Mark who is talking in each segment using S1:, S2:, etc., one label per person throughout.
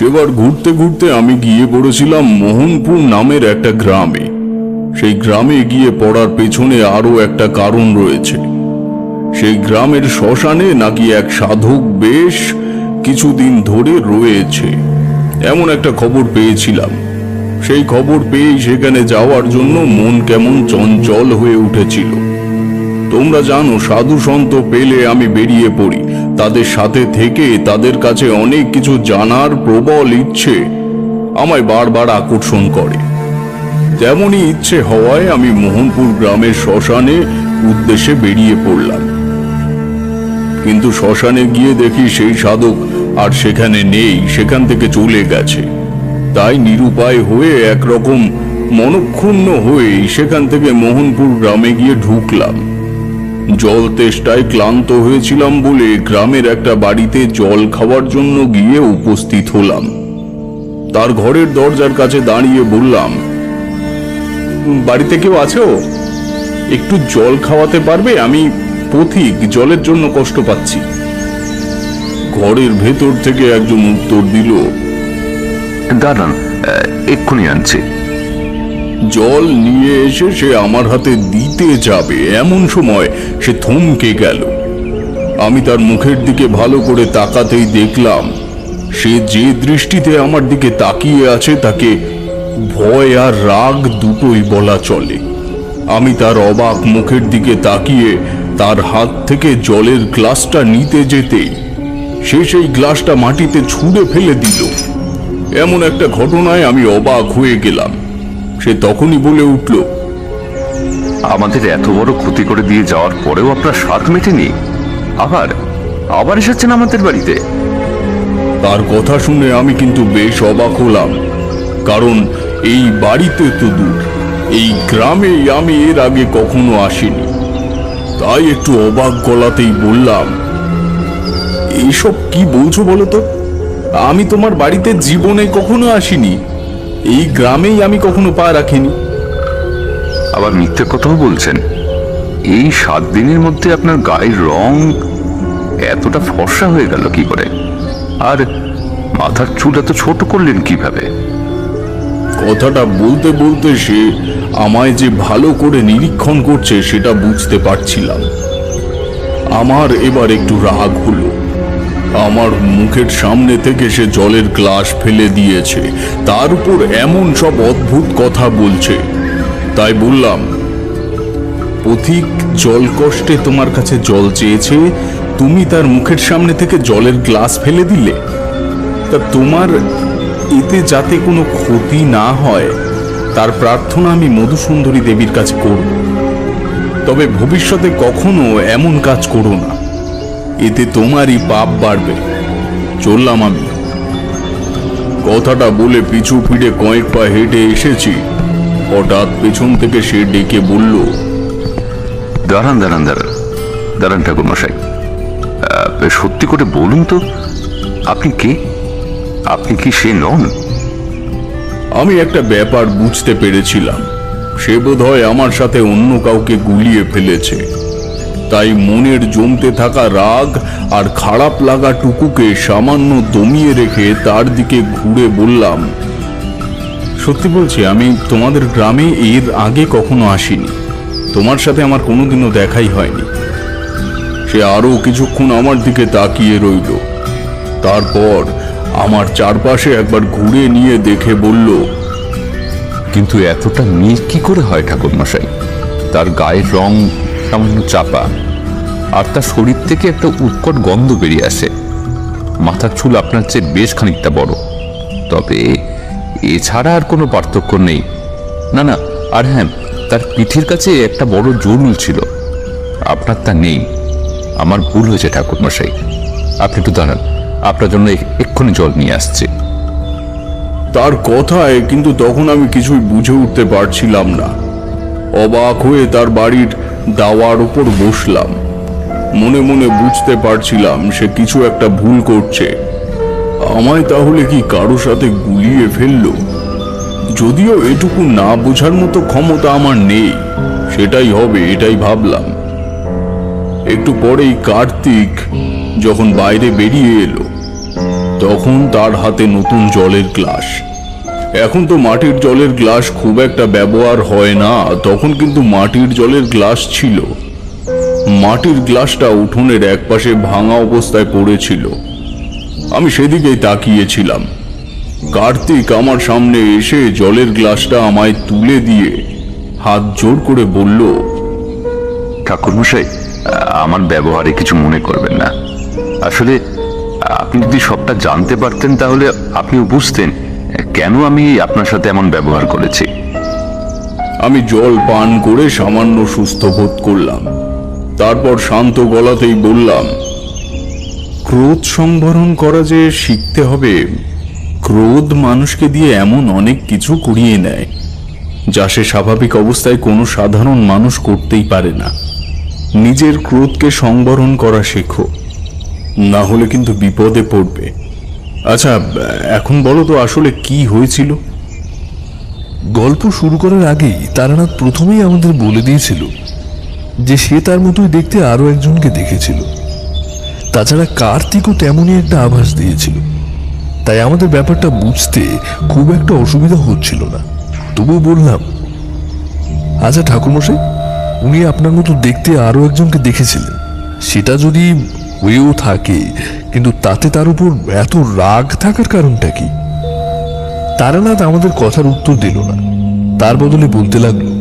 S1: সেবার ঘুরতে ঘুরতে আমি গিয়ে পড়েছিলাম মোহনপুর নামের একটা গ্রামে। সেই গ্রামে গিয়ে পড়ার পেছনে আরো একটা কারণ রয়েছে। সেই গ্রামের শ্মশানে নাকি এক সাধক বেশ কিছুদিন ধরে রয়েছে, এমন একটা খবর পেয়েছিলাম। সেই খবর পেয়েই সেখানে যাওয়ার জন্য মন কেমন চঞ্চল হয়ে উঠেছিল। তোমরা জানো, সাধু সন্ত পেলে আমি বেরিয়ে পড়ি। তাদের সাথে থেকে তাদের কাছে অনেক কিছু জানার প্রবল ইচ্ছে আমায় বারবার আকর্ষণ করে। তেমনই ইচ্ছে হওয়ায় আমি মোহনপুর গ্রামের শ্মশানে উদ্দেশ্যে বেরিয়ে পড়লাম। কিন্তু শ্মশানে গিয়ে দেখি সেই সাধক আর সেখানে নেই, সেখান থেকে চলে গেছে। তাই নিরুপায় হয়ে একরকম মনক্ষুণ্ণ হয়ে সেখান থেকে মোহনপুর গ্রামে গিয়ে ঢুকলাম। জল তেষ্টায় ক্লান্ত হয়েছিলাম বলে গ্রামের একটা বাড়িতে জল খাওয়ার জন্য গিয়ে উপস্থিত হলাম। তার ঘরের দরজার কাছে দাঁড়িয়ে বললাম, বাড়িতে কেউ আছো? একটু জল খাওয়াতে পারবে? আমি পথিক, জলের জন্য কষ্ট পাচ্ছি। ঘরের ভেতর থেকে একজন উত্তর দিল,
S2: দাঁড়ান, এক্ষুনি আনছি।
S1: জল নিয়ে এসে সে আমার হাতে দিতে যাবে, এমন সময় সে থমকে গেল। আমি তার মুখের দিকে ভালো করে তাকাতেই দেখলাম সে যে দৃষ্টিতে আমার দিকে তাকিয়ে আছে তাকে ভয় আর রাগ দুটোই বলা চলে। আমি তার অবাক মুখের দিকে তাকিয়ে তার হাত থেকে জলের গ্লাসটা নিতে যেতেই সে সেই গ্লাসটা মাটিতে ছুঁড়ে ফেলে দিল। এমন একটা ঘটনায় আমি অবাক হয়ে গেলাম। সে তখনই বলে উঠল,
S2: আমাদের এত বড় ক্ষতি করে দিয়ে যাওয়ার পরেও আপনার স্বাদ মেটেনি, আবার আবার এসেছেন আমাদের বাড়িতে?
S1: তার কথা শুনে আমি কিন্তু বেশ অবাক হলাম, কারণ এই বাড়িতে তো দূর, এই গ্রামে আমি এর আগে কখনো আসিনি। তাই একটু অবাক গলাতেই বললাম, এইসব কি বলছো বলো তো? আমি তোমার বাড়িতে জীবনে কখনো আসিনি, এই গ্রামেই আমি কখনো পা রাখিনি।
S2: আবার মিথ্যে কথাও বলছেন। এই 7 দিনের মধ্যে আপনার গায়ের রং এতটা ফর্সা হয়ে গেল কি করে? আর মাথার চুল এত ছোট করলেন কিভাবে?
S1: কথাটা বলতে বলতে সে আমায় যে ভালো করে নিরীক্ষণ করছে সেটা বুঝতে পারছিলাম। আমার এবার একটু রাগ হলো। আমার মুখের সামনে থেকে সে জলের গ্লাস ফেলে দিয়েছে, তার উপর এমন সব অদ্ভুত কথা বলছে। তাই বললাম, পথিক জল কষ্টে তোমার কাছে জল চেয়েছে, তুমি তার মুখের সামনে থেকে জলের গ্লাস ফেলে দিলে? তা তোমার এতে যাতে কোনো ক্ষতি না হয় তার প্রার্থনা আমি মধুসুন্দরী দেবীর কাছে করব। তবে ভবিষ্যতে কখনো এমন কাজ করো না, এতে তোমারই পাপ বাড়বে। চললাম আমি। কথাটা বলে পিছু ফিরে কয়েক পা হেঁটে এসেছি, হঠাৎ পেছন থেকে সে ডেকে বলল,
S2: দাঁড়ান দাঁড়ান দাঁড়ান দাঁড়ান ঠাকুরমশাই, সত্যি করে বলুন তো, আপনি কে? আপনি কি সে নন?
S1: আমি একটা ব্যাপার বুঝতে পেরেছিলাম, সে বোধহয় আমার সাথে অন্য কাউকে গুলিয়ে ফেলেছে। তাই মনের জমতে থাকা রাগ আর খারাপ লাগা টুকুকে সামান্য দমিয়ে রেখে তার দিকে ঘুরে বললাম, সত্যি বলছি, আমি তোমাদের গ্রামে এর আগে কখনো আসিনি, তোমার সাথে আমার কোনোদিনও দেখাই হয়নি। সে আরো কিছুক্ষণ আমার দিকে তাকিয়ে রইল, তারপর আমার চারপাশে একবার ঘুরে নিয়ে দেখে বলল,
S2: কিন্তু এতটা মেয়ে কি করে হয় ঠাকুরমশাই? তার গায়ের রং সামান্য চাপা, আর তার শরীর থেকে একটা উৎকট গন্ধ বেরিয়ে আসে। মাথার চুল আপনার চেয়ে বেশ খানিকটা বড়, তবে এছাড়া আর কোনো পার্থক্য নেই। না না, আর হ্যাঁ, তার পিঠের কাছে একটা বড় জরুল ছিল, আপনার তা নেই। আমার ভুল হয়েছে ঠাকুরমশাই, আপনি একটু দাঁড়ান, আপনার জন্য এক্ষুনি জল নিয়ে আসছে।
S1: তার কথায় কিন্তু তখন আমি কিছুই বুঝে উঠতে পারছিলাম না। অবাক হয়ে তার বাড়ির দাওয়ার উপর বসলাম। মনে মনে বুঝতে পারছিলাম সে কিছু একটা ভুল করছে। আমায় তাহলে কি কারো সাথে গুলিয়ে ফেললো? যদিও এটুকু না বোঝার মতো ক্ষমতা আমার নেই, সেটাই হবে এটাই ভাবলাম। একটু পরেই কার্তিক যখন বাইরে বেরিয়ে এলো, তখন তার হাতে নতুন জলের গ্লাস। এখন তো মাটির জলের গ্লাস খুব একটা ব্যবহার হয় না, তখন কিন্তু মাটির জলের গ্লাস ছিল। মাটির গ্লাসটা উঠোনের একপাশে ভাঙা অবস্থায় পড়েছিল। আমি সেদিকেই তাকিয়েছিলাম। কার্তিক আমার সামনে এসে জলের গ্লাসটা আমায় তুলে দিয়ে হাত জোর করে বলল,
S2: ঠাকুরমশাই, আমার ব্যবহারে কিছু মনে করবেন না। আসলে আপনি যদি সবটা জানতে পারতেন তাহলে আপনিও বুঝতেন কেন আমি আপনার সাথে এমন ব্যবহার করেছি।
S1: আমি জল পান করে সামান্য সুস্থ বোধ করলাম। তারপর শান্ত গলাতেই বললাম, ক্রোধ সংবরণ করা যে শিখতে হবে। ক্রোধ মানুষকে দিয়ে এমন অনেক কিছু করিয়ে নেয় যা সে স্বাভাবিক অবস্থায় কোনো সাধারণ মানুষ করতেই পারে না। নিজের ক্রোধকে সংবরণ করা শেখো, না হলে কিন্তু বিপদে পড়বে। আচ্ছা, এখন বলো তো আসলে কি হয়েছিল?
S3: গল্প শুরু করার আগেই তারানাথ প্রথমেই আমাদের বলে দিয়েছিল যে সে তার মতোই দেখতে আরো একজনকে দেখেছিল। তাছাড়া কার্তিকও তেমনই একটা আভাস দিয়েছিল। তাই আমাদের ব্যাপারটা বুঝতে খুব একটা অসুবিধা হচ্ছিল না। তবুও বললাম, আচ্ছা ঠাকুরমশাই, উনি আপনার মতো দেখতে আরো একজনকে দেখেছিলেন। সেটা যদি হয়েও থাকে, কিন্তু তাতে তার উপর এত রাগ থাকার কারণটা কি? তারানাথ আমাদের কথার উত্তর দিল না। তার বদলে বলতে লাগলো,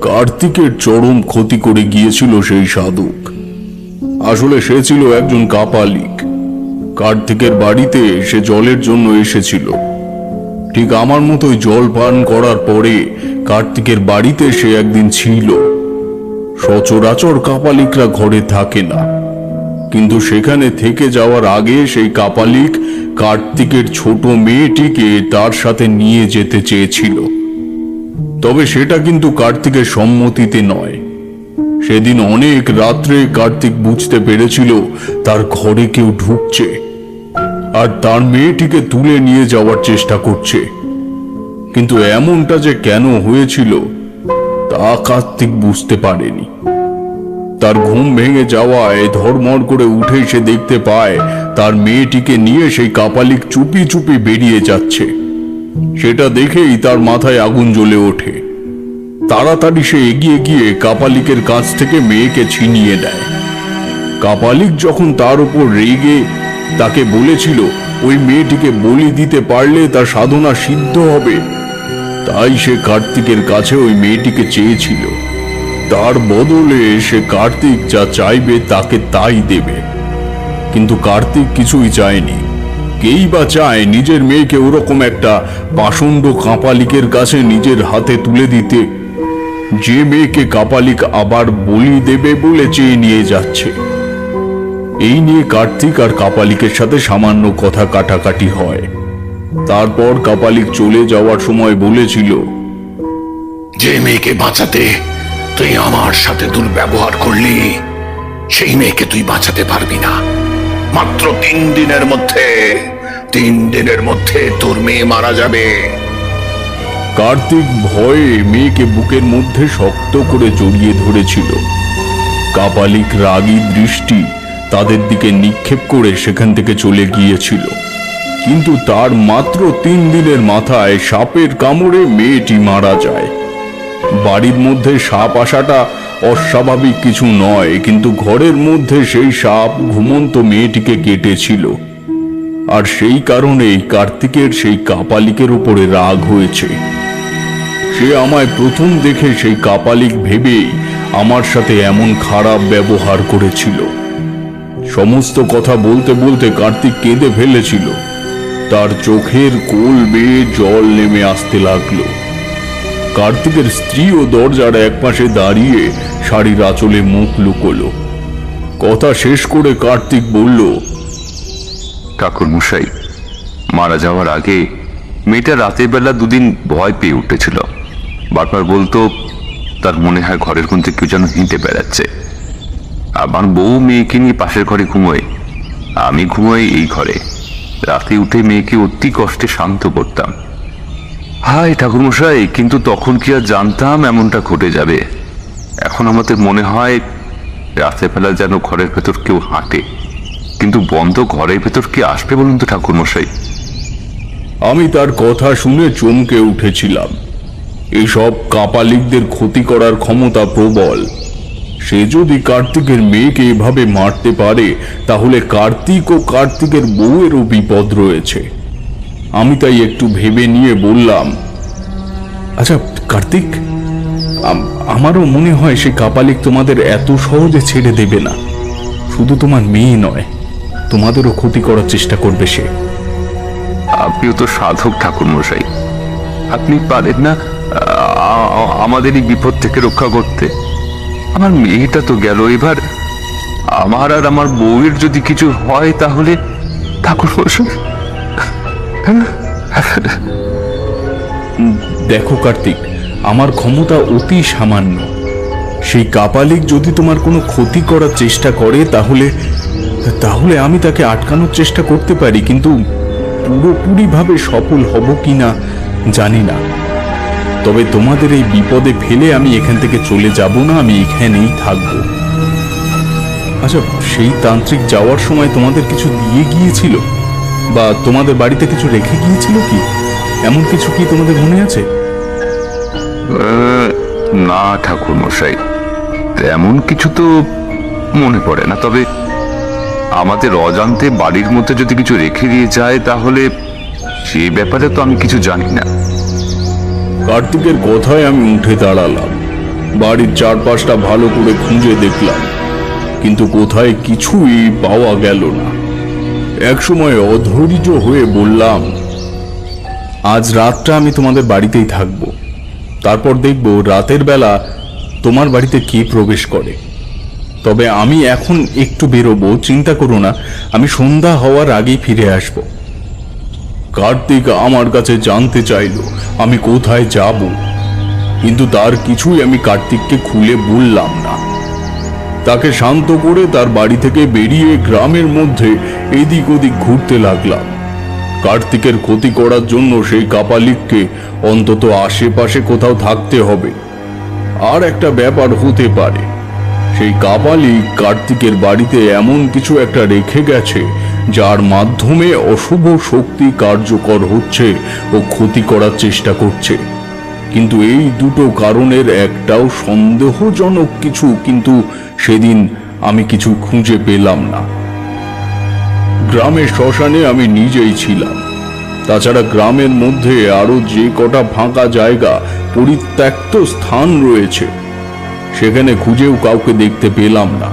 S1: কার্তিকের চরম ক্ষতি করে গিয়েছিল সেই সাধক। আসলে সে ছিল একজন কাপালিক। কার্তিকের বাড়িতে সে জলের জন্য এসেছিল। ঠিক আমার মতোই জল পান করার পরে কার্তিকের বাড়িতে সে একদিন ছিল। সচরাচর কাপালিকরা ঘরে থাকে না, কিন্তু সেখানে থেকে যাওয়ার আগে সেই কাপালিক কার্তিকের ছোট মেয়েটিকে তার সাথে নিয়ে যেতে চেয়েছিল। তবে সেটা কিন্তু কার্তিকের সম্মতিতে নয়। সেদিন অনেক রাত্রে কার্তিক বুঝতে পেরেছিল তার ঘরে কেউ ঢুকছে আর তার মেয়েটিকে তুলে নিয়ে যাওয়ার চেষ্টা করছে। কিন্তু এমনটা যে কেন হয়েছিল তা কার্তিক বুঝতে পারেনি। তার ঘুম ভেঙে যাওয়ায় ধড়মড় করে উঠে সে দেখতে পায় তার মেয়েটিকে নিয়ে সেই কাপালিক চুপি চুপি বেরিয়ে যাচ্ছে। সেটা দেখেই তার মাথায় আগুন জ্বলে ওঠে। তাড়াতাড়ি সে এগিয়ে গিয়ে কাপালিকের কাছ থেকে মেয়েকে ছিনিয়ে নেয়। কাপালিক যখন তার উপর রেগে তাকে বলেছিল ওই মেয়েটিকে বলি দিতে পারলে তার সাধনা সিদ্ধ হবে, তাই সে কার্তিকের কাছে ওই মেয়েটিকে চেয়েছিল। তার বদলে সে কার্তিক যা চাইবে তাকে তাই দেবে। কিন্তু কার্তিক কিছুই চায়নি। কেই বা চায় নিজের মেয়েকে ওরকম একটা পাষণ্ড কাপালিকের কাছে নিজের হাতে তুলে দিতে, যে মেয়েকে কাপালিক আবার বলি দেবে বলে চেয়ে নিয়ে যাচ্ছে। এই নিয়ে কার্তিক আর কাপালিকের সাথে সামান্য কথা কাটাকাটি হয়। তারপর কাপালিক চলে যাওয়ার সময় বলেছিল,
S4: যে মেয়েকে বাঁচাতে তুই আমার সাথে দুর্ব্যবহার করলি, সেই মেয়েকে তুই বাঁচাতে পারবি না। মাত্র 3 দিনের মধ্যে তোর মেয়ে মারা যাবে।
S1: কার্তিক ভয়ে মেয়েকে বুকের মধ্যে শক্ত করে জড়িয়ে ধরেছিল। কাপালিক রাগী দৃষ্টি তাদের দিকে নিক্ষেপ করে সেখান থেকে চলে গিয়েছিল। কিন্তু তার মাত্র 3 দিনের মাথায় সাপের কামড়ে মেয়েটি মারা যায়। বাড়ির মধ্যে সাপ আসাটা অস্বাভাবিক কিছু নয়, কিন্তু ঘরের মধ্যে সেই সাপ ঘুমন্ত মেয়েটিকে কেটেছিল। আর সেই কারণেই কার্তিকের সেই কাপালিকের উপরে রাগ হয়েছে। সে আমায় প্রথম দেখে সেই কাপালিক ভেবেই আমার সাথে এমন খারাপ ব্যবহার করেছিল। সমস্ত কথা বলতে বলতে কার্তিক কেঁদে ফেলেছিল। তার চোখের কোল বেয়ে জল নেমে আসতে লাগলো। কার্তিকের স্ত্রীও দরজার একপাশে দাঁড়িয়ে শাড়ির আঁচলে মুখ লুকোলো। কথা শেষ করে কার্তিক বলল,
S2: ঠাকুরমশাই, মারা যাওয়ার আগে মেয়েটা রাতের বেলা 2 দিন ভয় পেয়ে উঠেছিল। বারবার বলতো তার মনে হয় ঘরের কোণে কেউ যেন হেঁটে বেড়াচ্ছে। আমার বউ মেয়েকে নিয়ে পাশের ঘরে ঘুমোয়, আমি ঘুমোই এই ঘরে। রাতে উঠে মেয়েকে অতি কষ্টে শান্ত করতাম। হায় ঠাকুরমশাই, কিন্তু তখন কি আর জানতাম এমনটা ঘটে যাবে। এখন আমাদের মনে হয় রাতের বেলা যেন ঘরের ভেতর কেউ হাঁটে। কিন্তু বন্ধ ঘরের ভেতর কি আসবে বলুন তো ঠাকুরমশাই?
S1: আমি তার কথা শুনে চমকে উঠেছিলাম। এসব কাপালিকদের ক্ষতি করার ক্ষমতা প্রবল। সে যদি কার্তিকের মেয়েকে এভাবে মারতে পারে, তাহলে কার্তিক ও কার্তিকের বউয়েরও বিপদ রয়েছে। আমি তাই একটু ভেবে নিয়ে বললাম, আচ্ছা কার্তিক, আমারও মনে হয় সে কাপালিক তোমাদের এত সহজে ছেড়ে দেবে না। শুধু তোমার মেয়ে নয়, তোমাদেরও ক্ষতি করার চেষ্টা করবে সে।
S2: আপনিও তো সাধক ঠাকুরমশাই, আপনি পারেন না আমাদের এই বিপদ থেকে রক্ষা করতে? আমার মেয়েটা তো গেল, এবার আমার আর আমার বউয়ের যদি কিছু হয় তাহলে ঠাকুরমশাই।
S1: দেখো কার্তিক, আমার ক্ষমতা অতি সামান্য। সেই কাপালিক যদি তোমার কোনো ক্ষতি করার চেষ্টা করে তাহলে আমি তাকে আটকানোর চেষ্টা করতে পারি, কিন্তু পুরোপুরিভাবে সফল হব কিনা জানি না। তবে তোমাদের এই বিপদে ফেলে আমি এখান থেকে চলে যাব না, আমি এখানেই থাকব। আচ্ছা, সেই তান্ত্রিক যাওয়ার সময় তোমাদের কিছু দিয়ে গিয়েছিল, বা তোমাদের বাড়িতে কিছু রেখে গিয়েছিল কি? এমন কিছু কি তোমাদের মনে আছে?
S2: না ঠাকুরমশাই, তেমন কিছু তো মনে পড়ে না। তবে আমাদের অজান্তে বাড়ির মধ্যে যদি কিছু রেখে দিয়ে যায়, তাহলে সে ব্যাপারে তো আমি কিছু জানি না।
S1: কার্তিকের কথায় আমি উঠে দাঁড়ালাম। বাড়ির চারপাশটা ভালো করে খুঁজে দেখলাম, কিন্তু কোথায় কিছুই পাওয়া গেল না। একসময় অধৈর্য হয়ে বললাম, আজ রাতটা আমি তোমাদের বাড়িতেই থাকব। তারপর দেখব রাতের বেলা তোমার বাড়িতে কে প্রবেশ করে। তবে আমি এখন একটু বেরোবো, চিন্তা করো না, আমি সন্ধ্যা হওয়ার আগেই ফিরে আসব। কার্তিক আমার কাছে জানতে চাইল আমি কোথায় যাব, কিন্তু তার কিছুই আমি কার্তিককে খুলে বললাম না। তাকে শান্ত করে তার বাড়ি থেকে বেরিয়ে গ্রামের মধ্যে এদিক ওদিক ঘুরতে লাগলাম। কার্তিকের ক্ষতি করার জন্য সেই কাপালিককে অন্তত আশেপাশে কোথাও থাকতে হবে। আর একটা ব্যাপার হতে পারে, সেই কাপালিক কার্তিকের বাড়িতে এমন কিছু একটা রেখে গেছে যার মাধ্যমে অশুভ শক্তি কার্যকর হচ্ছে ও ক্ষতি করার চেষ্টা করছে। কিন্তু এই দুটো কারণের একটাও সন্দেহজনক কিছু, কিন্তু সেদিন আমি কিছু খুঁজে পেলাম না। গ্রামের শ্মশানে আমি নিজেই ছিলাম। তাছাড়া গ্রামের মধ্যে আরো যে কটা ফাঁকা জায়গা, পরিত্যক্ত স্থান রয়েছে, সেখানে খুঁজেও কাউকে দেখতে পেলাম না।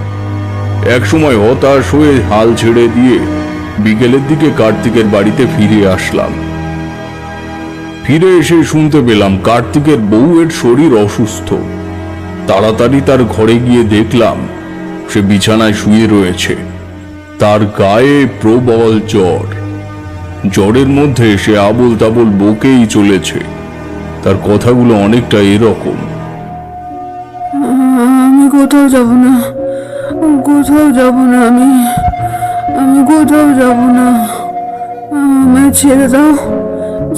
S1: একসময় হতাশ হয়ে হাল ছেড়ে দিয়ে বিকেলের দিকে কার্তিকের বাড়িতে ফিরে আসলাম। ফিরে এসে শুনতে পেলাম কার্তিকের বউয়ের শরীর অসুস্থ। তাড়াতাড়ি তার ঘরে গিয়ে দেখলাম সে বিছানায় শুয়ে রয়েছে। তার গায়ে প্রবল জ্বর। জ্বরের মধ্যে সে আবোল তাবোল বকেই চলেছে। তার কথাগুলো অনেকটা এরকম,
S5: আমি কোথাও যাব না, কোথাও যাব না, আমি কোথাও যাব না। আমায় ছেড়ে দাও,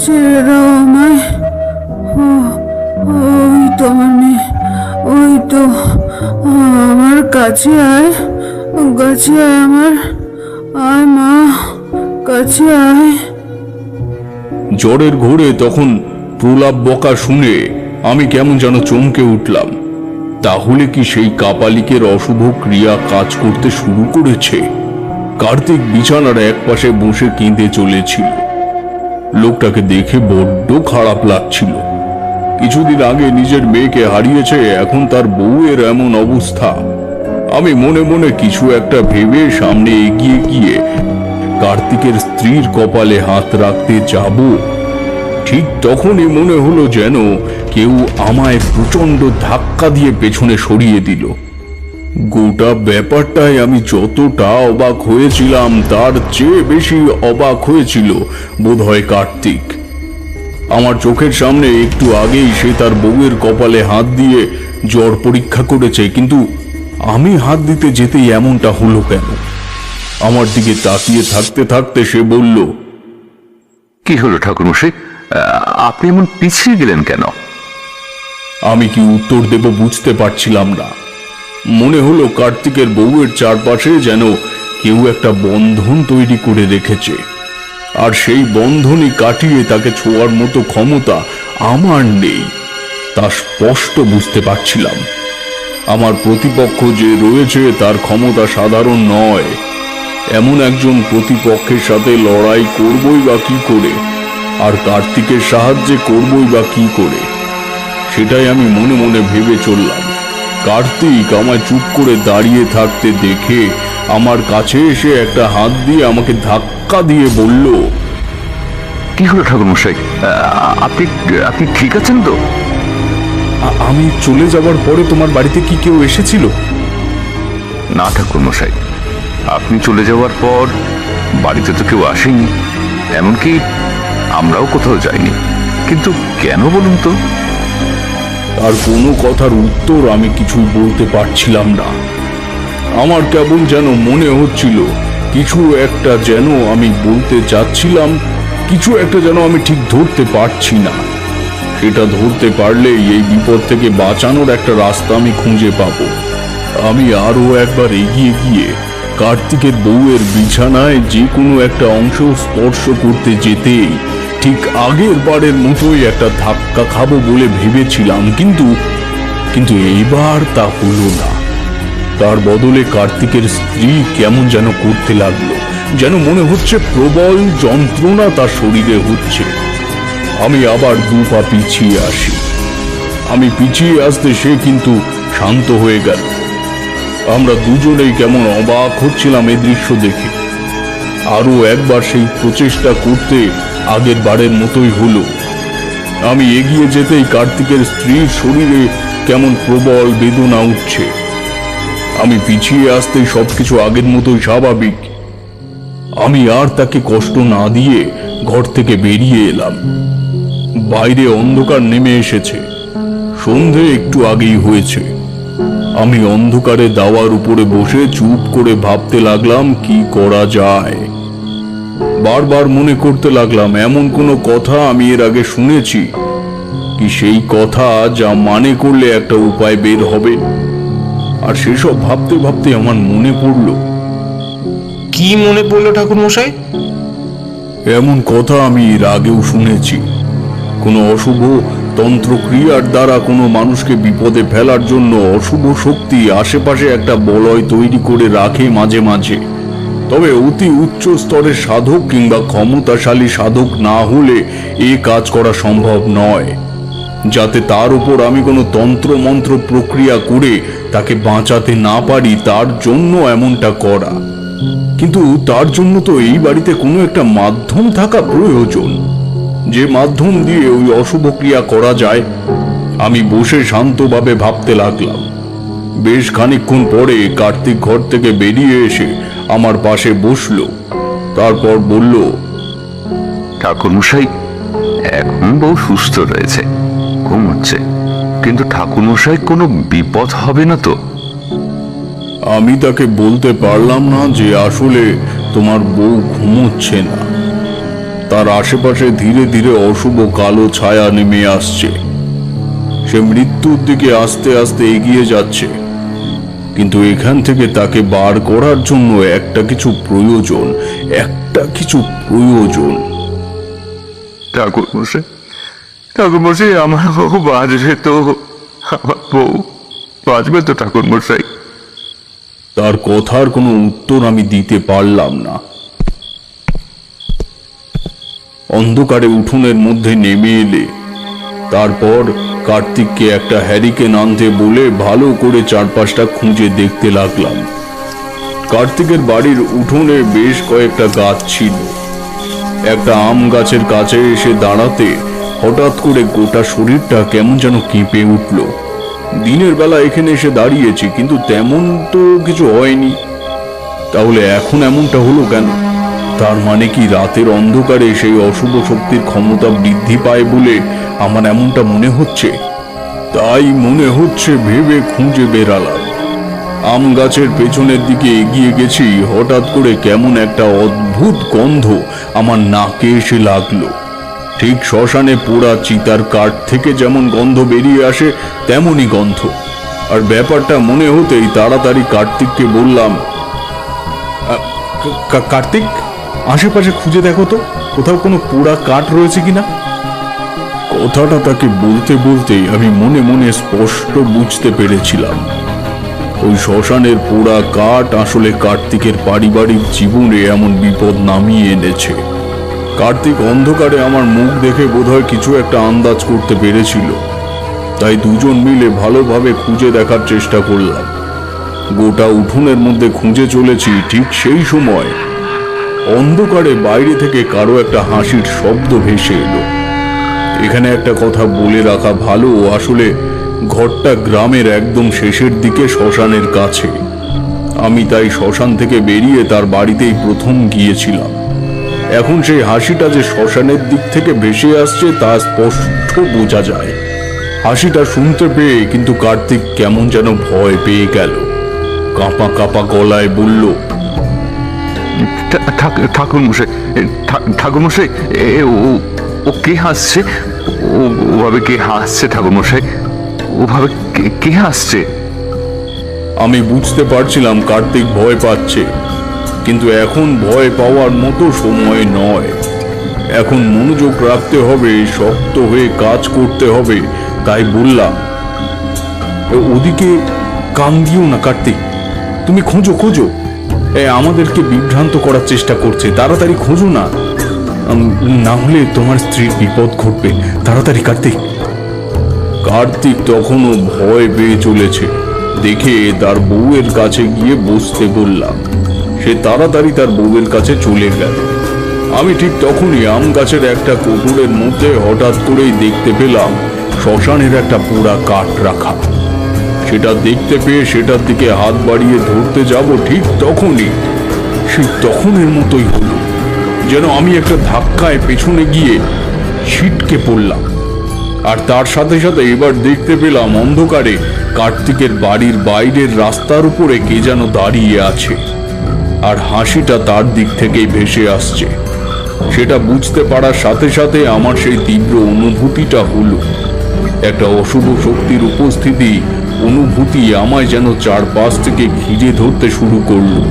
S5: ছেড়ে দাও আমায়। ওই তো আমার মেয়ে, ওই তো আমার কাছে আয়, কাছে আয় আমার, আয় মা, কাছে আয়।
S1: জ্বরের ঘোরে তখন প্রলাপ বকা শুনে আমি কেমন যেন চমকে উঠলাম। তাহলে কি সেই কাপালিকের অশুভ ক্রিয়া কাজ করতে শুরু করেছে? কার্তিক বিছানার একপাশে বসে কেঁদে চলেছিল। লোকটাকে দেখে বড্ড খারাপ লাগছিল। কিছুদিন আগে নিজের মেয়েকে হারিয়েছে, এখন তার বউয়ের এমন অবস্থা। আমি মনে মনে কিছু একটা ভেবে সামনে এগিয়ে গিয়ে কার্তিকের স্ত্রীর কপালে হাত রাখতে যাব, ঠিক তখনই মনে হলো যেন কেউ আমায় প্রচন্ড ধাক্কা দিয়ে পেছনে সরিয়ে দিল। গোটা ব্যাপারটায় আমি যতটা অবাক হয়েছিলাম তার চেয়ে বেশি অবাক হয়েছিল বোধহয় কার্তিক। আমার চোখের সামনে একটু আগেই সে তার বউয়ের কপালে হাত দিয়ে জ্বর পরীক্ষা করেছে, কিন্তু আমি হাত দিতে যেতেই এমনটা হলো কেন? আমার দিকে তাকিয়ে থাকতে থাকতে সে বলল,
S2: কি হলো ঠাকুরমশাই, আপনি এমন পিছিয়ে গেলেন কেন?
S1: আমি কি উত্তর দেব বুঝতে পারছিলাম না। মনে হলো কার্তিকের বউয়ের চারপাশে যেন কেউ একটা বন্ধন তৈরি করে রেখেছে, আর সেই বন্ধনই কাটিয়ে তাকে ছোঁয়ার মতো ক্ষমতা আমার নেই তা স্পষ্ট বুঝতে পারছিলাম। আমার প্রতিপক্ষ যে রয়েছে তার ক্ষমতা সাধারণ নয়। এমন একজন প্রতিপক্ষের সাথে লড়াই করবই বা কি করে, আর কার্তিকের সাহায্যে করবই বা কি করে, সেটাই আমি মনে মনে ভেবে চললাম। কার্তিক আমায় চুপ করে দাঁড়িয়ে থাকতে দেখে আমার কাছে এসে একটা হাত দিয়ে আমাকে ধাক্কা দিয়ে বলল,
S2: কি হলো ঠাকুরমশাই? আপনি আপনি ঠিক আছেন তো?
S1: আমি চলে যাবার পরে তোমার বাড়িতে কি কেউ এসেছিল?
S2: না ঠাকুরমশাই, আপনি চলে যাওয়ার পর বাড়িতে তো কেউ আসেনি, এমনকি আমরাও কোথাও যাইনি। কিন্তু কেন বলুন তো?
S1: আর কোনো কথার উত্তর আমি কিছুই বলতে পারছিলাম না। আমার কেবল যেন মনে হচ্ছিল কিছু একটা যেন আমি বলতে চাচ্ছিলাম, কিছু একটা যেন আমি ঠিক ধরতে পারছি না। সেটা ধরতে পারলেই এই বিপদ থেকে বাঁচানোর একটা রাস্তা আমি খুঁজে পাবো। আমি আরো একবার এগিয়ে গিয়ে কার্তিকের বউয়ের বিছানায় যে কোনো একটা অংশ স্পর্শ করতে যেতেই ঠিক আগের বারের মতোই একটা ধাক্কা খাবো বলে ভেবেছিলাম, কিন্তু এইবার তা হলো না। তার বদলে কার্তিকের স্ত্রী কেমন যেন করতে লাগলো, যেন মনে হচ্ছে প্রবল যন্ত্রণা তার শরীরে হচ্ছে। আমি আবার দু পা পিছিয়ে আসি। আমি পিছিয়ে আসতে সে কিন্তু শান্ত হয়ে গেল। আমরা দুজনেই কেমন অবাক হচ্ছিলাম এই দৃশ্য দেখে। আরো একবার সেই প্রচেষ্টা করতে আগের বারের মতোই হলো। আমি এগিয়ে যেতেই কার্তিকের স্ত্রীর শরীরে কেমন প্রবল বেদনা উঠছে। আমি পিছিয়ে আসতেই সবকিছু আগের মতোই স্বাভাবিক। আমি আর তাকে কষ্ট না দিয়ে ঘর থেকে বেরিয়ে এলাম। বাইরে অন্ধকার নেমে এসেছে, সন্ধে একটু আগেই হয়েছে। আমি অন্ধকারে দাওয়ার উপরে বসে চুপ করে ভাবতে লাগলাম কি করা যায়। বারবার মনে করতে লাগলাম এমন কোনো কথা আমি এর আগে শুনেছি কি সেই কথা যা মানে করলে একটা উপায় বের হবে। আর সেসব ভাবতে ভাবতে আমার মনে পড়ল।
S6: কি মনে পড়লো ঠাকুরমশাই?
S1: এমন কথা আমি এর আগেও শুনেছি। কোনো অশুভ তন্ত্রক্রিয়ার দ্বারা কোনো মানুষকে বিপদে ফেলার জন্য অশুভ শক্তি আশেপাশে একটা বলয় তৈরি করে রাখে মাঝে মাঝে। তবে অতি উচ্চ স্তরের সাধক কিংবা ক্ষমতাশালী সাধক না হলে এ কাজ করা সম্ভব নয়। যাতে তার উপর আমি কোনো তন্ত্র মন্ত্র প্রক্রিয়া করে তাকে বাঁচাতে না পারি তার জন্য এমনটা করা। কিন্তু তার জন্য তো এই বাড়িতে কোনো একটা মাধ্যম থাকা প্রয়োজন, যে মাধ্যম দিয়ে ওই অশুভ ক্রিয়া করা যায়। আমি বসে শান্তভাবে ভাবতে লাগলাম। বেশ খানিকক্ষণ পরে কার্তিক ঘর থেকে বেরিয়ে এসে আমার পাশে বসলো। তারপর বলল,
S2: ঠাকুরমশাই এখন বউ সুস্থ রয়েছে, ঘুমোচ্ছে, কিন্তু ঠাকুরমশাই কোনো বিপদ হবে না তো?
S1: আমি তাকে বলতে পারলাম না যে আসলে তোমার বউ ঘুমোচ্ছে না। তার আশেপাশে ধীরে ধীরে অশুভ কালো ছায়া নেমে আসছে। সে মৃত্যুর দিকে আস্তে আস্তে এগিয়ে যাচ্ছে, কিন্তু এখান থেকে তাকে বার করার জন্য একটা কিছু প্রয়োজন।
S2: ঠাকুরমশাই, ঠাকুরমশাই আমার বউ বাঁচবে তো? আমার বউ বাঁচবে তো ঠাকুরমশাই?
S1: তার কথার কোনো উত্তর আমি দিতে পারলাম না। অন্ধকারে উঠোনের মধ্যে নেমে এলে তারপর কার্তিককে একটা হ্যারিকেন আনতে বলে ভালো করে চারপাশটা খুঁজে দেখতে লাগলাম। কার্তিকের বাড়ির উঠোনে বেশ কয়েকটা গাছ ছিল। একটা আম গাছের কাছে এসে দাঁড়াতে হঠাৎ করে গোটা শরীরটা কেমন যেন কেঁপে উঠল। দিনের বেলা এখানে এসে দাঁড়িয়েছি, কিন্তু তেমন তো কিছু হয়নি। তাহলে এখন এমনটা হলো কেন? তার মানে কি রাতের অন্ধকারে সেই অশুভ শক্তির ক্ষমতা বৃদ্ধি পায় বলে আমার এমনটা মনে হচ্ছে? তাই মনে হচ্ছে ভেবে খুঁজে বেরালাম। আম গাছের পেছনের দিকে এগিয়ে গেছি, হঠাৎ করে কেমন একটা অদ্ভুত গন্ধ আমার নাকে এসে লাগলো। ঠিক শ্মশানে পোড়া চিতার কাঠ থেকে যেমন গন্ধ বেরিয়ে আসে তেমনই গন্ধ। আর ব্যাপারটা মনে হতেই তাড়াতাড়ি কার্তিককে বললাম, কার্তিক, আশেপাশে খুঁজে দেখো তো কোথাও কোনো পোড়া কাঠ রয়েছে কিনা। কথাটা তাকে বলতে বলতেই আমি মনে মনে স্পষ্ট বুঝতে পেরেছিলাম ওই শ্মশানের পোড়া কাঠ আসলে কার্তিকের পারিবারিক জীবনে এমন বিপদ নামিয়ে এনেছে। কার্তিক অন্ধকারে আমার মুখ দেখে বোধহয় কিছু একটা আন্দাজ করতে পেরেছিল, তাই দুজন মিলে ভালোভাবে খুঁজে দেখার চেষ্টা করলাম। গোটা উঠোনের মধ্যে খুঁজে চলেছি, ঠিক সেই সময় অন্ধকারে বাইরে থেকে কারো একটা হাসির শব্দ ভেসে এলো। এখানে একটা কথা বলে রাখা ভালো, আসলে ঘরটা গ্রামের একদম শেষের দিকে শ্মশানের কাছে। আমি তাই শ্মশান থেকে বেরিয়ে তার বাড়িতেই প্রথম গিয়েছিলাম। এখন সেই হাসিটা যে শ্মশানের দিক থেকে ভেসে আসছে তা স্পষ্ট বোঝা যায়। হাসিটা শুনতে পেয়ে কিন্তু কার্তিক কেমন যেন ভয় পেয়ে গেল। কাঁপা কাঁপা গলায় বলল,
S2: ঠাকুরমশাই, ঠাকুরমশাই, ও কে হাসছে? ওভাবে কে হাসছে ঠাকুরমশাই? ওভাবে কে হাসছে?
S1: আমি বুঝতে পারছিলাম কার্তিক ভয় পাচ্ছে, কিন্তু এখন ভয় পাওয়ার মতো সময় নয়। এখন মনোযোগ রাখতে হবে, শক্ত হয়ে কাজ করতে হবে। তাই বললাম, ওদিকে কান দিও না কার্তিক, তুমি খোঁজো খোঁজো, আমাদেরকে বিভ্রান্ত করার চেষ্টা করছে। তাড়াতাড়ি খোঁজো না, না হলে তোমার স্ত্রীর বিপদ ঘটবে। তাড়াতাড়ি কার্তিক। কার্তিক তখনও ভয় পেয়ে চলেছে দেখে তার বউয়ের কাছে গিয়ে বসতে বললাম। সে তাড়াতাড়ি তার বউয়ের কাছে চলে গেল। আমি ঠিক তখনই আম গাছের একটা কোটরের মধ্যে হঠাৎ করেই দেখতে পেলাম শ্মশানের একটা পোড়া কাঠ রাখা। সেটা দেখতে পেয়ে সেটার দিকে হাত বাড়িয়ে ধরতে যাব, ঠিক তখনই সেই তখনের মতোই হলো, যেন আমি একটা ধাক্কায় পেছনে গিয়ে ছিটকে পড়লাম। আর তার সাথে সাথে এবার দেখতে পেলাম অন্ধকারে কার্তিকের বাড়ির বাইরের রাস্তার উপরে কে যেন দাঁড়িয়ে আছে, আর হাসিটা তার দিক থেকেই ভেসে আসছে। সেটা বুঝতে পারার সাথে সাথে আমার সেই তীব্র অনুভূতিটা হলো। একটা অশুভ শক্তির উপস্থিতি অনুভূতি আমায় যেন চারপাশ থেকে ঘিরে ধরতে শুরু করলো।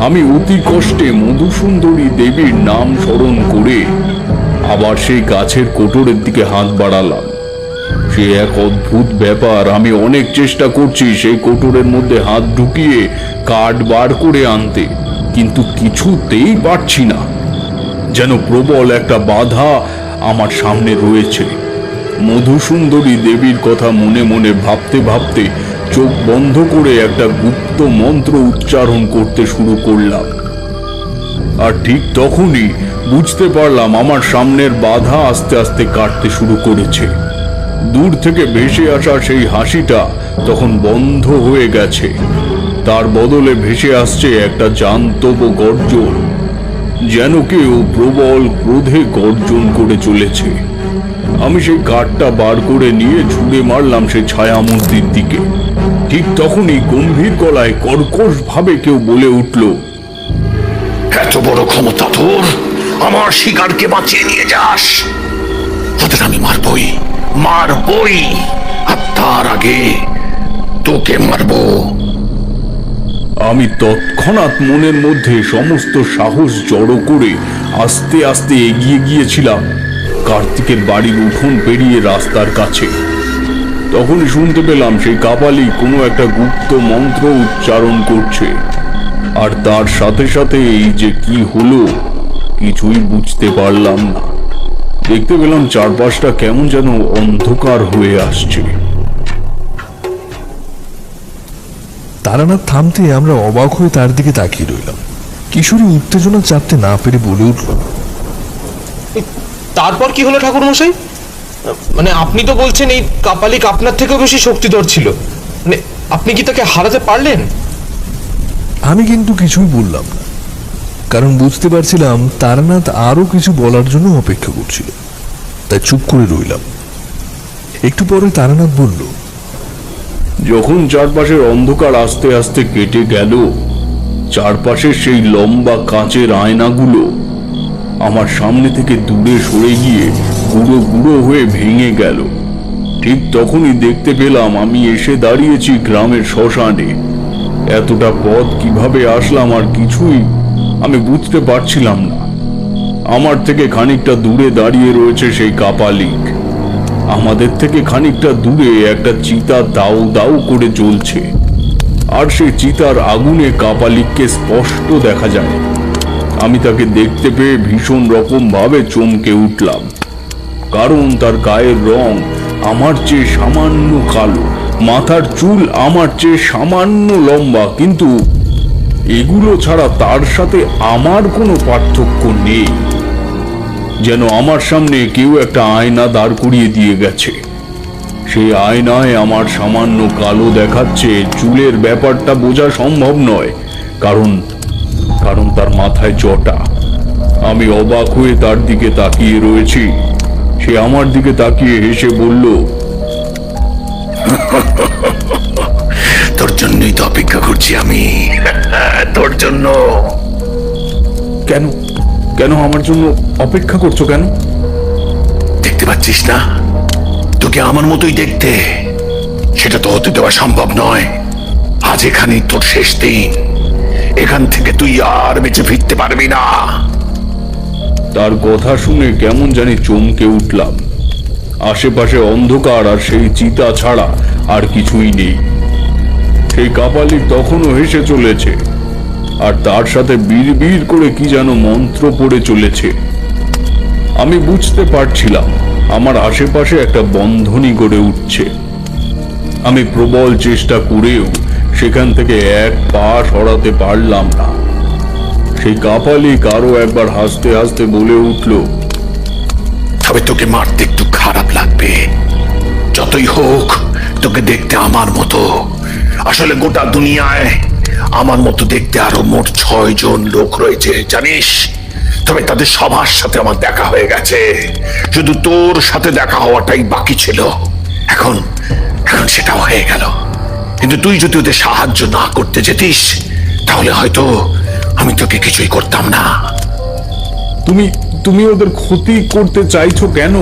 S1: আমি অতি কষ্টে মধুসুন্দরী দেবীর নাম স্মরণ করে আবার সেই গাছের কোটরের দিকে হাত বাড়ালাম। সে এক অদ্ভুত ব্যাপার, আমি অনেক চেষ্টা করছি সেই কোটরের মধ্যে হাত ঢুকিয়ে কাঠ বার করে আনতে, কিন্তু কিছুতেই পারছি না। যেন প্রবল একটা বাধা আমার সামনে রয়েছে। মধুসুন্দরী দেবীর কথা মনে মনে ভাবতে ভাবতে চোখ বন্ধ করে একটা গুপ্ত মন্ত্র উচ্চারণ করতে শুরু করলাম। আর ঠিক তখনই বুঝতে পারলাম আমার সামনের বাধা আস্তে আস্তে কাটতে শুরু করেছে। দূর থেকে ভেসে আসা সেই হাসিটা তখন বন্ধ হয়ে গেছে। তার বদলে ভেসে আসছে একটা জান্তব গর্জন, যেন কেউ প্রবল ক্রোধে গর্জন করে চলেছে। আমি সেই কাঠটা বার করে নিয়ে ছুঁড়ে মারলাম সেই ছায়ামূর্তির দিকে। ঠিক তখনই গম্ভীর গলায় কর্কশ ভাবে কেউ বলে উঠল,
S4: এত বড় ক্ষমতা তোর, আমার শিকারকে বাঁচিয়ে নিয়ে যাস? ওদের আমি মারবই, আর তার আগে তোকে মারবো।
S1: আমি তৎক্ষণাৎ মনের মধ্যে সমস্ত সাহস জড়ো করে আস্তে আস্তে এগিয়ে গিয়েছিলাম কার্তিকের বাড়ির উঠোন পেরিয়ে রাস্তার কাছে। তখনই শুনতে পেলাম সেই কাপালি কোনো একটা গুপ্ত মন্ত্র উচ্চারণ করছে, আর তার সাথে সাথে এই যে কি হলো কিছুই বুঝতে পারলাম না। দেখতে পেলাম চারপাশটা কেমন যেন অন্ধকার হয়ে আসছে।
S3: তারানাথ থামতে আমরা অবাক হয়ে তার দিকে তাকিয়ে রইলাম। কিশোরী উত্তেজনা চাপতে না পেরে বলে উঠল,
S6: তারপর কি হলো ঠাকুরমশাই? মানে আপনি তো বলছেন এই কাপালিক আপনার থেকেও বেশি শক্তিধর ছিল, মানে আপনি কি তাকে হারাতে পারলেন?
S3: আমি কিন্তু কিছুই বললাম না, কারণ বুঝতে পারছিলাম তারানাথ আরো কিছু বলার জন্য অপেক্ষা করছিল। তাই চুপ করে রইলাম। একটু পরে তারানাথ বলল,
S1: যখন চারপাশের অন্ধকার আস্তে আস্তে কেটে গেল, চারপাশের সেই লম্বা কাঁচের আয়নাগুলো আমার সামনে থেকে দূরে সরে গিয়ে গুঁড়ো গুঁড়ো হয়ে ভেঙে গেল। ঠিক তখনই দেখতে পেলাম আমি এসে দাঁড়িয়েছি গ্রামের শ্মশানে। এতটা পথ কিভাবে আসলাম আর কিছুই আমি বুঝতে পারছিলাম না। আমার থেকে খানিকটা দূরে দাঁড়িয়ে রয়েছে সেই কাপালিক। আমাদের থেকে খানিকটা দূরে একটা চিতা দাউ দাউ করে জ্বলছে, আর সেই চিতার আগুনে কাপালিককে স্পষ্ট দেখা যায়। আমি তাকে দেখতে পেয়ে ভীষণ রকম ভাবে চমকে উঠলাম, কারণ তার গায়ের রং আমার চেয়ে সামান্য কালো, মাথার চুল আমার চেয়ে সামান্য লম্বা, কিন্তু এগুলো ছাড়া তার সাথে আমার কোনো পার্থক্য নেই। যেন আমার সামনে কেউ একটা আয়না দাঁড় করিয়ে দিয়ে গেছে। সেই আয়নায় আমার সামান্য কালো দেখাচ্ছে, চুলের ব্যাপারটা বোঝা সম্ভব নয়, কারণ তার মাথায় জটা। আমি অবাক হয়ে তার দিকে তাকিয়ে রয়েছি। সে আমার দিকে তাকিয়ে হেসে বলল,
S4: তোর জন্যই তো অপেক্ষা করছি আমি, তোর জন্য।
S1: কেন কেন আমার জন্য অপেক্ষা করছো কেন?
S4: দেখতে পাচ্ছিস না, তোকে আমার মতোই দেখতে। সেটা তো হতে দেওয়া সম্ভব নয়। আজ এখানেই তোর শেষ দিন। এখান থেকে তুই আর বেঁচে ফিরতে পারবি না।
S1: তার কথা শুনে কেমন জানি চমকে উঠলাম। আশেপাশে অন্ধকার, আর সেই চিতা ছাড়া আর কিছুই নেই। সেই কাপালিক তখনও হেসে চলেছে, আর তার সাথে বিড় করে কি যেন মন্ত্র পড়ে চলেছে। আমি বুঝতে পারছিলাম আমার আশেপাশে একটা বন্ধনী গড়ে উঠছে। আমি প্রবল চেষ্টা করেও সেখান থেকে এক পা সরাতে পারলাম না। সেই কাপালিক আরো একবার হাসতে হাসতে বলে উঠল,
S4: তবে তোকে মারতে একটু খারাপ লাগবে। যতই হোক, তোকে দেখতে আমার মতো। আসলে গোটা দুনিয়ায় আমার মতো দেখতে আরো মোট 6 জন লোক রয়েছে, জানিস? তবে তাদের সবার সাথে আমার দেখা হয়ে গেছে। শুধু তোর সাথে দেখা হওয়াটাই বাকি ছিল। এখন সেটাও হয়ে গেল। কিন্তু তুই যদি ওদের সাহায্য না করতে যেতিস, তাহলে হয়তো আমি তোকে কিছুই করতাম না।
S1: তুমি ওদের ক্ষতি করতে চাইছো কেন?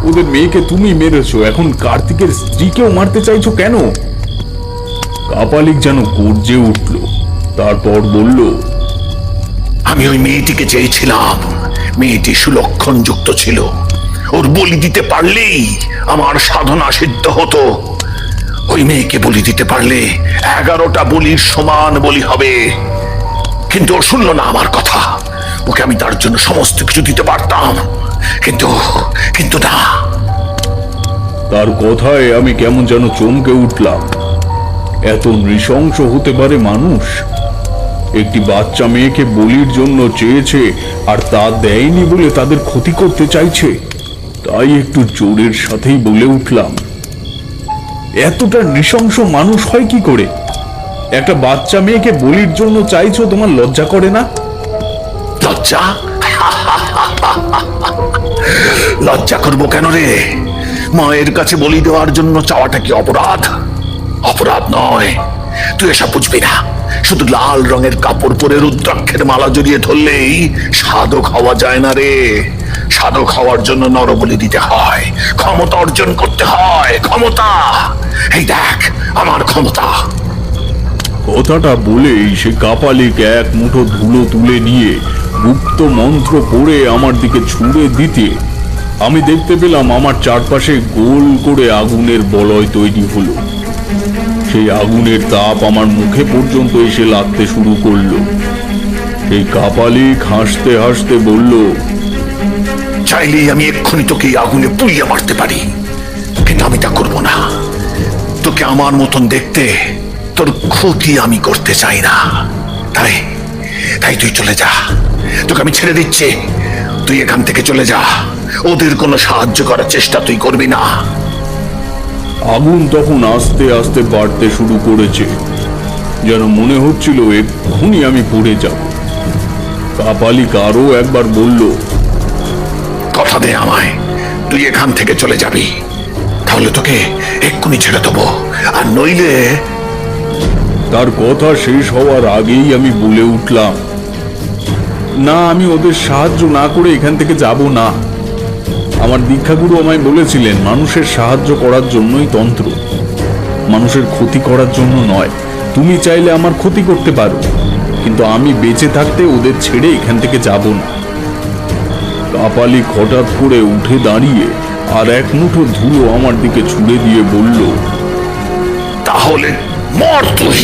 S1: ওদের মেয়েকে তুমি মেরেছো, এখন কার্তিকের স্ত্রীকেও মারতে চাইছো কেন? কাপালিক যেন গর্জে উঠল, তারপর বলল,
S4: আমি ওই মেয়েটিকে চেয়েছিলাম। মেয়েটি সুলক্ষণ যুক্ত ছিল। ওর বলি দিতে পারলেই আমার সাধনা সিদ্ধ হতো। ওই মেয়েকে বলি দিতে পারলে 11টা বলির সমান বলি হবে। কিন্তু ও শুনল না আমার কথা। ওকে আমি তার জন্য সমস্ত কিছু দিতে পারতাম, কিন্তু না।
S1: তার কথায় আমি কেমন যেন চমকে উঠলাম। এত নৃশংস হতে পারে মানুষ? একটি বাচ্চা মেয়েকে বলির জন্য চেয়েছে, আর তা দেয়নি বলে তাদের ক্ষতি করতে চাইছে। তাই একটু জোরের সাথেই বলে উঠলাম, এতটা নৃশংস মানুষ হয় কি করে? একটা বাচ্চা মেয়েকে বলির জন্য চাইছো, তোমার লজ্জা করে না?
S4: লজ্জা? লজ্জা করবো কেন রে? মায়ের কাছে বলি দেওয়ার জন্য চাওয়াটা কি অপরাধ? অপরাধ নয়। তুই এসব বুঝবি না। শুধু লাল রঙের কাপড় পরে রুদ্রাক্ষের মালা জড়িয়ে ধরলেই সাধক হওয়া যায় না রে। সাধক হওয়ার জন্য নরবলি দিতে হয়, ক্ষমতা অর্জন করতে হয়। ক্ষমতা, এই দেখ আমার ক্ষমতা।
S1: কথাটা বলেই সে কাপালিক এক মুঠো ধুলো তুলে নিয়ে গুপ্ত মন্ত্র পড়ে আমার দিকে ছুঁড়ে দিতে আমি দেখতে পেলাম আমার চারপাশে গোল করে আগুনের বলয় তৈরি হলো। সেই আগুনের তাপ আমার মুখে পর্যন্ত এসে লাগতে শুরু করলো। সেই কাপালিক হাসতে হাসতে বলল,
S4: চাইলেই আমি এক্ষুনি তোকে এই আগুনে পুড়িয়ে মারতে পারি, কিন্তু আমি তা করবো না। তোকে আমার মতন দেখতে, তোর ক্ষতি আমি করতে চাই না। তাই তুই চলে যা। তোকে আমি ছেড়ে দিচ্ছি। তুই এখান থেকে চলে যা। ওদের কোনো সাহায্য করার চেষ্টা তুই করবি না।
S1: আগুন তখন আস্তে আস্তে বাড়তে শুরু করেছে, যেন মনে হচ্ছিল এক্ষুনি আমি পড়ে যাব। কাপালিক আরো একবার বলল,
S4: কথা দে আমায়, তুই এখান থেকে চলে যাবি। তাহলে তোকে এক্ষুনি ছেড়ে দেবো, আর নইলে।
S1: তার কথা শেষ হওয়ার আগেই আমি বলে উঠলাম, না, আমি ওদের সাহায্য না করে এখান থেকে যাব না। আমার দীক্ষাগুরু আমায় বলেছিলেন, মানুষের সাহায্য করার জন্যই তন্ত্র, মানুষের ক্ষতি করার জন্য নয়। তুমি চাইলে আমার ক্ষতি করতে পারো, কিন্তু আমি বেঁচে থাকতে ওদের ছেড়ে এখান থেকে যাব না। কাপালিক হঠাৎ করে উঠে দাঁড়িয়ে আর এক মুঠো ধুলো আমার দিকে ছুঁড়ে দিয়ে বলল,
S4: তাহলে মর তুই।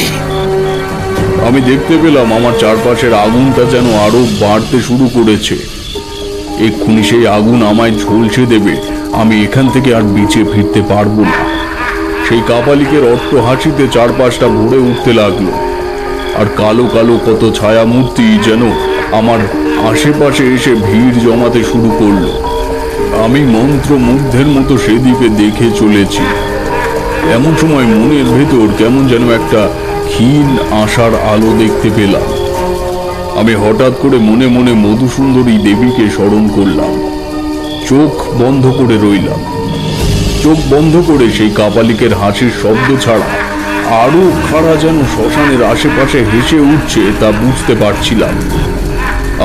S1: আমি দেখতে পেলাম আমার চারপাশের আগুনটা যেন আরো বাড়তে শুরু করেছে। এক্ষুনি সেই আগুন আমায় ঝলসে দেবে, আমি এখান থেকে আর বেঁচে ফিরতে পারবো না। সেই কাপালিকের অট্ট হাসিতে চারপাশটা ভরে উঠতে লাগলো, আর কালো কালো কত ছায়া মূর্তি যেন আমার আশেপাশে এসে ভিড় জমাতে শুরু করলো। আমি মন্ত্রমুগ্ধের মতো সেদিকে দেখে চলেছি। এমন সময় মনের ভেতর কেমন যেন একটা ক্ষীণ আশার আলো দেখতে পেলাম। আমি হঠাৎ করে মনে মনে মধুসুন্দরী দেবীকে স্মরণ করলাম। চোখ বন্ধ করে রইলাম। চোখ বন্ধ করে সেই কাপালিকের হাসির শব্দ ছাড়া আরো খাড়া যেন শ্মশানের আশেপাশে হেসে উঠছে তা বুঝতে পারছিলাম।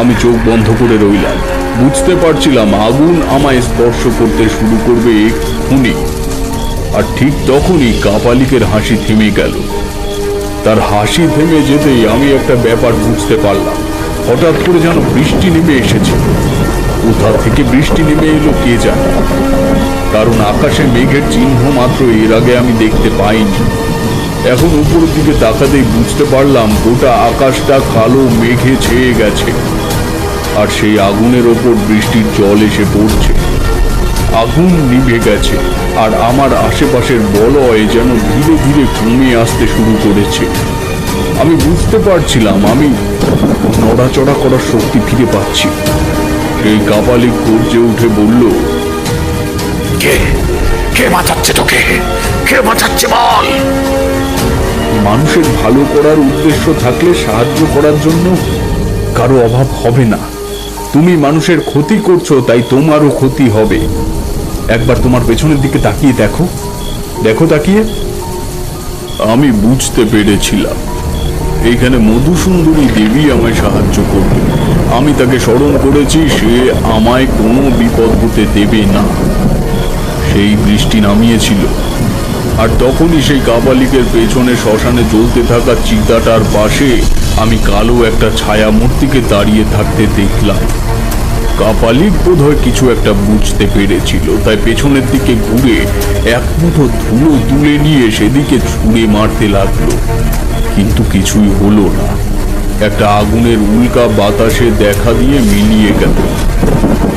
S1: আমি চোখ বন্ধ করে রইলাম। বুঝতে পারছিলাম আগুন আমায় স্পর্শ করতে শুরু করবে এক্ষুনি। আর ঠিক তখনই কাপালিকের হাসি থেমে গেল। তার হাসি থেমে যেতেই আমি একটা ব্যাপার বুঝতে পারলাম। হঠাৎ করে যেন বৃষ্টি নেমে এসেছে। কোথা থেকে বৃষ্টি নেমে এলো কে জানে, কারণ আকাশে মেঘের চিহ্ন মাত্র এর আগে আমি দেখতে পাইনি। এখন উপরের দিকে তাকাতেই বুঝতে পারলাম গোটা আকাশটা কালো মেঘে ছেয়ে গেছে, আর সেই আগুনের ওপর বৃষ্টির জল এসে পড়ছে। আগুন নিভে গেছে, আর আমার আশেপাশের বলয় যেন ধীরে ধীরে কমে আসতে শুরু করেছে। আমি বুঝতে পারছিলাম আমি নড়াচড়া করার শক্তি ফিরে পাচ্ছি। সেই কাপালিক গর্জে উঠে বলল,
S4: কে কে বাঁচাচ্ছে তোকে? কে বাঁচাচ্ছে বল?
S1: মানুষের ভালো করার উদ্দেশ্য থাকলে সাহায্য করার জন্য কারো অভাব হবে না। তুমি মানুষের ক্ষতি করছো, তাই তোমারও ক্ষতি হবে। একবার তোমার পেছনের দিকে তাকিয়ে দেখো, দেখো তাকিয়ে। আমি বুঝতে পেরেছিলাম এইখানে মধুসুন্দরী দেবী আমায় সাহায্য করবে। আমি তাকে স্মরণ করেছি, সে আমায় কোনো বিপদ হতে দেবে না। সেই বৃষ্টি নামিয়েছিল, আর তখনই সেই কাপালিকের পেছনে শ্মশানে জ্বলতে থাকা চিতাটার পাশে আমি কালো একটা ছায়া মূর্তিকে দাঁড়িয়ে থাকতে দেখলাম। কাপালিক বোধহয় কিছু একটা বুঝতে পেরেছিল, তাই পেছনের দিকে ঘুরে এক মুঠো ধুলো তুলে নিয়ে সেদিকে ছুঁড়ে মারতে লাগলো, কিন্তু কিছুই হলো না। একটা আগুনের উল্কা বাতাসে দেখা দিয়ে মিলিয়ে গেল।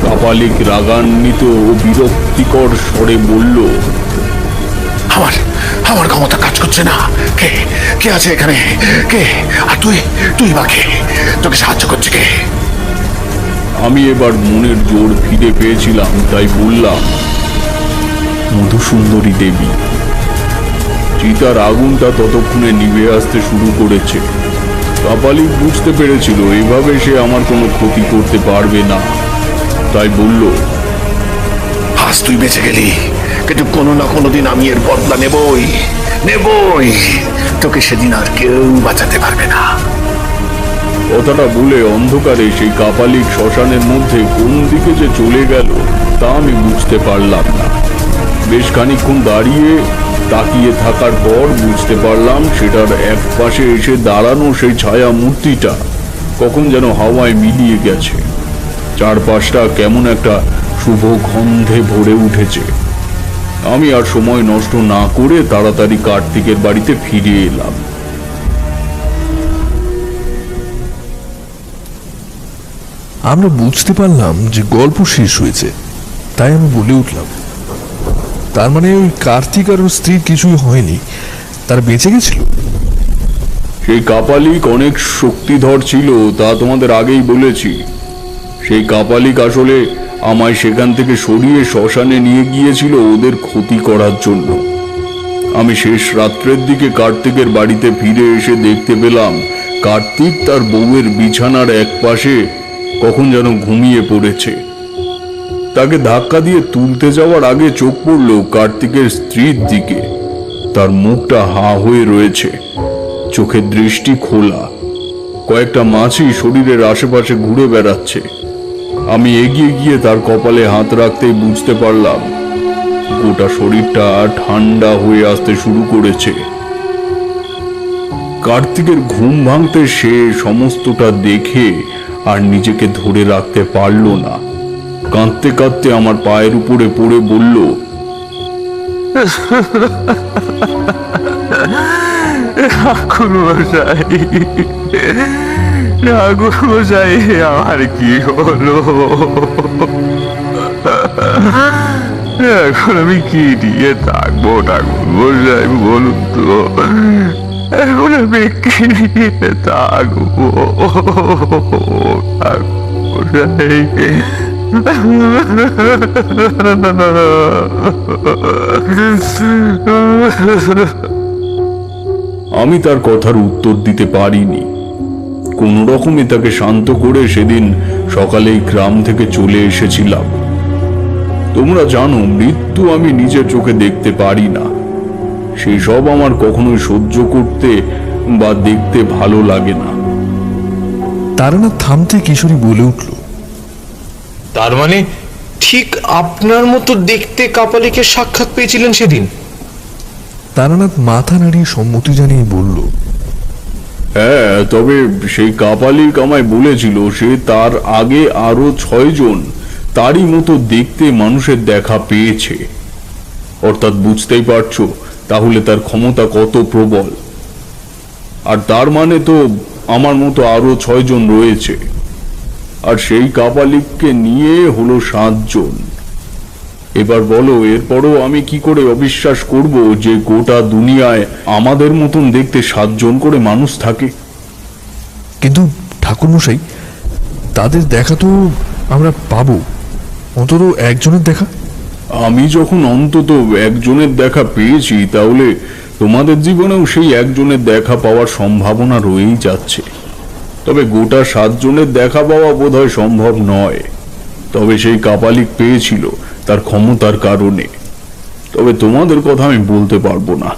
S1: কাপালিক রাগান্বিত ও বিরক্তিকর স্বরে বলল,
S4: আমার আমার ক্ষমতা কাজ করছে না। কে কে আছে এখানে? কে? আর তুই তুই বা কে? তোকে সাহায্য করছে কে?
S1: আমি এবার মনের জোর ফিরে পেয়েছিলাম, তাই বললাম, মধুসুন্দরী দেবী। চিতার আগুনটা ততক্ষণে নিভে আসতে শুরু করেছে। কাপালিক বুঝতে পেরেছিল এভাবে সে আমার কোনো ক্ষতি করতে পারবে না, তাই বলল,
S4: আজ তুই বেঁচে গেলি, কিন্তু কোনো না কোনো দিন আমি এর বদলা নেবই নেবই। তোকে সেদিন আর কেউ বাঁচাতে পারবে না।
S1: কথাটা বলে অন্ধকারে সেই কাপালিক শ্মশানের মধ্যে কোন দিকে যে চলে গেল তা আমি বুঝতে পারলাম না। বেশ খানিকক্ষণ দাঁড়িয়ে তাকিয়ে থাকার পর বুঝতে পারলাম সেটার এক পাশে এসে দাঁড়ানো সেই ছায়া মূর্তিটা কখন যেন হাওয়ায় মিলিয়ে গেছে। চারপাশটা কেমন একটা শুভ গন্ধে ভরে উঠেছে। আমি আর সময় নষ্ট না করে তাড়াতাড়ি কার্তিকের বাড়িতে ফিরে এলাম।
S3: আমরা বুঝতে পারলাম যে গল্প শেষ হয়েছে, তাই আমি বলে উঠলাম, তার মানে ওই কার্তিক আর ওর স্ত্রীর কিছুই হয়নি, তারা বেঁচে গেছিল।
S1: সেই কাপালিক অনেক শক্তিধর ছিল, তা তোমাদের আগেই বলেছি। সেই কাপালিক আসলে আমায় সেখান থেকে সরিয়ে শ্মশানে নিয়ে গিয়েছিল ওদের ক্ষতি করার জন্য। আমি শেষ রাত্রের দিকে কার্তিকের বাড়িতে ফিরে এসে দেখতে পেলাম কার্তিক তার বউয়ের বিছানার এক পাশে কখন যেন ঘুমিয়ে পড়েছে। তাকে ধাক্কা দিয়ে তুলতে যাওয়ার আগে চোখ পড়ল কার্তিকের স্ত্রীর দিকে। তার মুখটা হা হয়ে রয়েছে, চোখের দৃষ্টি খোলা। কয়েকটা মাছি শরীরের আশেপাশে ঘুরে বেড়াচ্ছে। আমি এগিয়ে গিয়ে তার কপালে হাত রাখতেই বুঝতে পারলাম গোটা শরীরটা ঠান্ডা হয়ে আসতে শুরু করেছে। কার্তিকের ঘুম ভাঙতে সে সমস্তটা দেখে আর নিজেকে ধরে রাখতে পারল না। কাঁদতে কাঁদতে আমার পায়ের উপরে পড়ে বলল,
S2: ঠাকুরমশাই, আমার কি হলো? এখন আমি কি দিয়ে থাকবো ঠাকুরমশাই, বলুন তো? এখন আমি কি দিয়ে থাকবো ঠাকুরমশাই?
S1: আমি তার কথার উত্তর দিতে পারিনি। কোন রকমে তাকে শান্ত করে সেদিন সকালেই গ্রাম থেকে চলে এসেছিলাম। তোমরা জানো, মৃত্যু আমি নিজের চোখে দেখতে পারি না। সেই সব আমার কখনোই সহ্য করতে বা দেখতে ভালো লাগে না।
S3: তারানাথ থামতে কিশোরী বলে উঠল,
S6: তার মানে ঠিক আপনার মতো দেখতে কাপালিকের সাক্ষাৎ পেয়েছিলেন সেদিন?
S3: তারানাথ মাথা নাড়িয়ে সম্মতি জানিয়ে বলল,
S1: হ্যাঁ, তবে সেই কাপালিক আমায় বলেছিল সে তার আগে আরো 6 জন তারই মতো দেখতে মানুষের দেখা পেয়েছে। অর্থাৎ বুঝতেই পারছো তাহলে তার ক্ষমতা কত প্রবল। আর তার মানে তো আমার মতো আরো 6 জন রয়েছে, আর সেই কাপালিককে নিয়ে হলো 7 জন। এবার বলো, এরপরও আমি কি করে অবিশ্বাস করব যে গোটা দুনিয়ায় আমাদের মতন দেখতে 7 জন করে মানুষ থাকে?
S3: কিন্তু ঠাকুরমশাই, তাদের দেখা তো আমরা পাবো, অন্তত একজনের দেখা।
S1: আমি যখন অন্তত একজনের দেখা পেয়েছি, তাহলে তোমাদের জীবনেও সেই একজনের দেখা পাওয়ার সম্ভাবনা রয়েই যাচ্ছে। তবে গোটা 7 জনের দেখা পাওয়া বোধহয় সম্ভব নয়। তবে সেই কাপালিক পেয়েছিল তার ক্ষমতার কারণে। তবে তোমাদের কথা আমি বলতে পারবো না।